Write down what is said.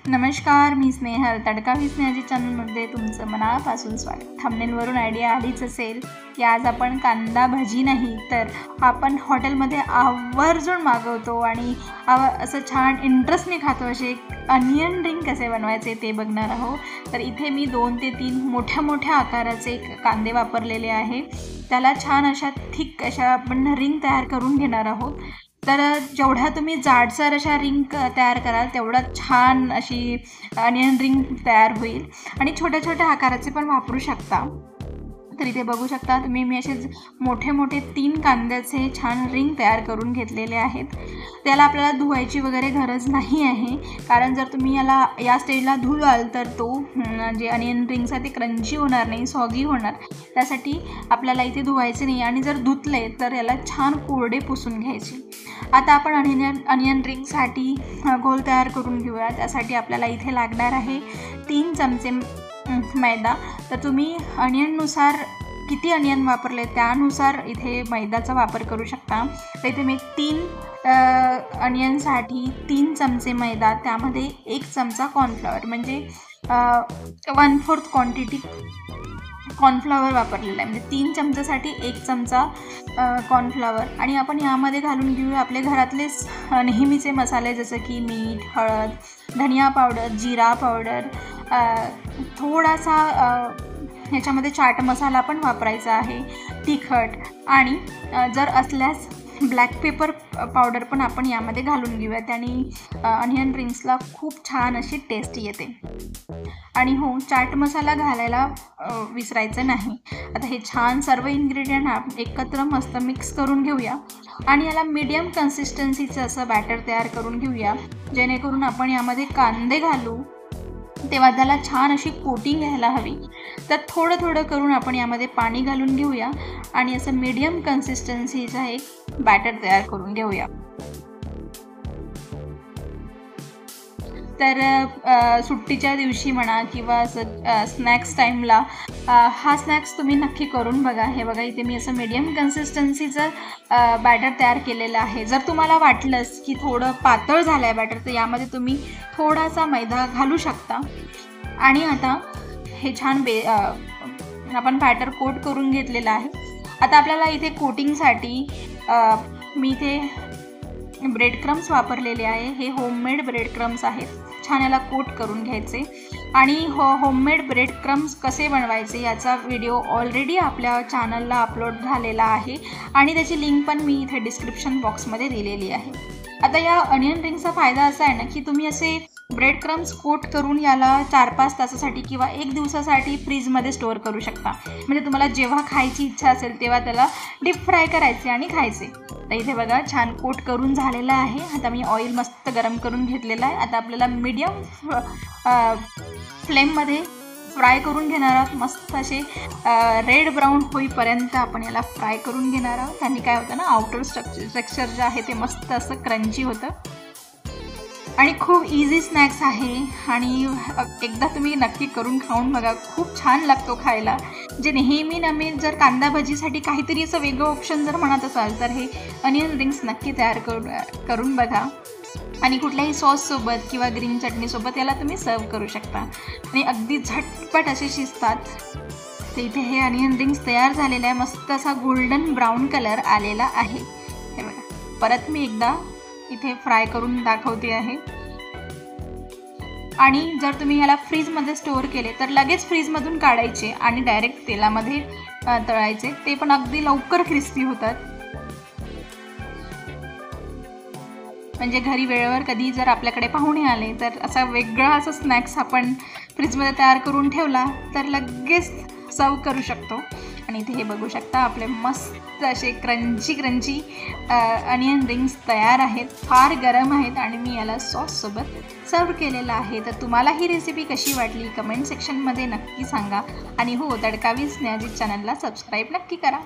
नमस्कार, मी स्नेहल. तडका विथ स्नेहाजी चॅनलमध्ये तुमचं मनापासून स्वागत. थंबनेलवरून आयडिया आलीच असेल की आज आपण कांदा भजी नाही तर आपण हॉटेलमध्ये आवर्जून मागवतो आणि असं छान इंटरेस्टने खातो असे एक अनियन रिंग कसे बनवायचे ते बघणार आहोत. तर इथे मी 2 ते 3 मोठ्या आकाराचे कांदे वापरलेले आहे. त्याला छान अशा थिक अशा आपण रिंग तयार करून घेणार आहोत. तर जेवढा तुम्ही जाडसर अशा रिंग तयार कराल तेवढा छान अशी अनियन रिंग तयार होईल. आणि छोट्या आकाराचे पण वापरू शकता. तर इथे बघू शकता तुम्ही मी असे मोठे 3 कांद्याचे छान रिंग तयार करून घेतलेले आहेत. त्याला आपल्याला धुवायची वगैरे गरज नाही आहे, कारण जर तुम्ही याला या स्टेजला धुवाल तर तो जे अनियन रिंग्स आहे ते क्रंची होणार नाही, सॉगी होणार. त्यासाठी आपल्याला इथे धुवायचे नाही आणि जर धुतले तर याला छान कोरडे पुसून घ्यायचे. आता आपण अनियन रिंगसाठी गोल तयार करून घेऊया. त्यासाठी आपल्याला इथे लागणार आहे 3 चमचे मैदा. तर तुम्ही अनियननुसार किती अनियन वापरले त्यानुसार इथे मैद्याचा वापर करू शकता. तर इथे मी 3 अनियनसाठी 3 चमचे मैदा, त्यामध्ये 1 चमचा कॉर्नफ्लॉवर म्हणजे 1/4 क्वांटिटी कॉर्नफ्लॉवर वापरलेला आहे. म्हणजे 3 चमच्यासाठी 1 चमचा कॉर्नफ्लॉवर. आणि आपण यामध्ये घालून घेऊया आपले घरातले नेहमीचे मसाले जसं की मीठ, हळद, धनिया पावडर, जिरा पावडर, थोडासा ह्याच्यामध्ये चाट मसाला पण वापरायचा आहे, तिखट, आणि जर असल्यास ब्लॅक पेपर पावडर पण आपण यामध्ये घालून घेऊया. त्याने अनियन रिंग्सला खूप छान अशी टेस्ट येते. आणि हो, चाट मसाला घालायला विसरायचं नाही. आता हे छान सर्व इन्ग्रेडियंट आपण एकत्र मस्त मिक्स करून घेऊया आणि याला मीडियम कन्सिस्टन्सीचं असं बॅटर तयार करून घेऊया. जेणेकरून आपण यामध्ये कांदे घालू तेव्हा त्याला छान अशी कोटिंग घ्यायला हवी. तर थोडं करून आपण यामध्ये पाणी घालून घेऊया आणि असं मीडियम कन्सिस्टन्सीचा एक बॅटर तयार करून घेऊया. तर सुट्टीच्या दिवशी म्हणा किंवा असं स्नॅक्स टाईमला हा स्नॅक्स तुम्ही नक्की करून बघा. हे बघा, इथे मी असं मीडियम कन्सिस्टन्सीचं बॅटर तयार केलेलं आहे. जर तुम्हाला वाटलंच की थोडं पातळ झालं आहे बॅटर तर यामध्ये तुम्ही थोडासा मैदा घालू शकता. आणि आता हे छान आपण बॅटर कोट करून घेतलेलं आहे. आता आपल्याला इथे कोटिंगसाठी मी इथे ब्रेड क्रम्स वापरलेले आहे. हे होममेड ब्रेड क्रम्स आहेत. छान याला कोट करून घ्यायचे. आणि होममेड ब्रेड क्रम्स कसे बनवायचे याचा व्हिडिओ ऑलरेडी आपल्या चॅनलला अपलोड झालेला आहे आणि त्याची लिंक पण मी इथे डिस्क्रिप्शन बॉक्समध्ये दिलेली आहे. आता या अनियन रिंगचा फायदा असा आहे ना की तुम्ही असे ब्रेड क्रम्स कोट करून याला 4-5 तासासाठी किंवा 1 दिवसासाठी फ्रीजमध्ये स्टोअर करू शकता. म्हणजे तुम्हाला जेव्हा खायची इच्छा असेल तेव्हा त्याला डीप फ्राय करायचे आणि खायचे. तर इथे बघा छान कोट करून झालेलं आहे. आता मी ऑइल मस्त गरम करून घेतलेलं आहे. आता आपल्याला मीडियम फ्लेममध्ये फ्राय करून घेणार आहोत. मस्त असे रेड ब्राऊन होईपर्यंत आपण याला फ्राय करून घेणार आहोत. त्यांनी काय होतं ना, आउटर स्ट्रक्चर जे आहे ते मस्त असं क्रंची होतं. आणि खूप इझी स्नॅक्स आहे आणि एकदा तुम्ही नक्की करून खाऊन बघा. खूप छान लागतो खायला. जे नेहमी जर कांदा भजीसाठी काहीतरी असं वेगळं ऑप्शन जर म्हणत असाल तर हे अनियन रिंग्स नक्की तयार करून बघा. आणि कुठल्याही सॉससोबत किंवा ग्रीन चटणीसोबत याला तुम्ही सर्व करू शकता आणि अगदी झटपट असे शिजतात. तर इथे हे अनियन रिंग्स तयार झालेले आहे. मस्त असा गोल्डन ब्राऊन कलर आलेला आहे. हे बघा, परत मी एकदा इथे फ्राय करून दाखवते आहे. आणि जर तुम्ही याला फ्रीजमध्ये स्टोअर केले तर लगेच फ्रीजमधून काढायचे आणि डायरेक्ट तेलामध्ये तळायचे. ते पण अगदी लवकर क्रिस्पी होतात. म्हणजे घरी वेळेवर कधी जर आपल्याकडे पाहुणे आले तर असा वेगळा असा स्नॅक्स आपण फ्रीजमध्ये तयार करून ठेवला तर लगेच सर्व करू शकतो. आणि इथे हे बघू शकता आपले मस्त असे क्रंची अनियन रिंग्स तयार आहेत. फार गरम आहेत आणि मी याला सॉससोबत सर्व केलेलं आहे. तर तुम्हाला ही रेसिपी कशी वाटली कमेंट सेक्शनमध्ये नक्की सांगा. आणि हो, तडका विथ स्नेहाजी चॅनलला सबस्क्राईब नक्की करा.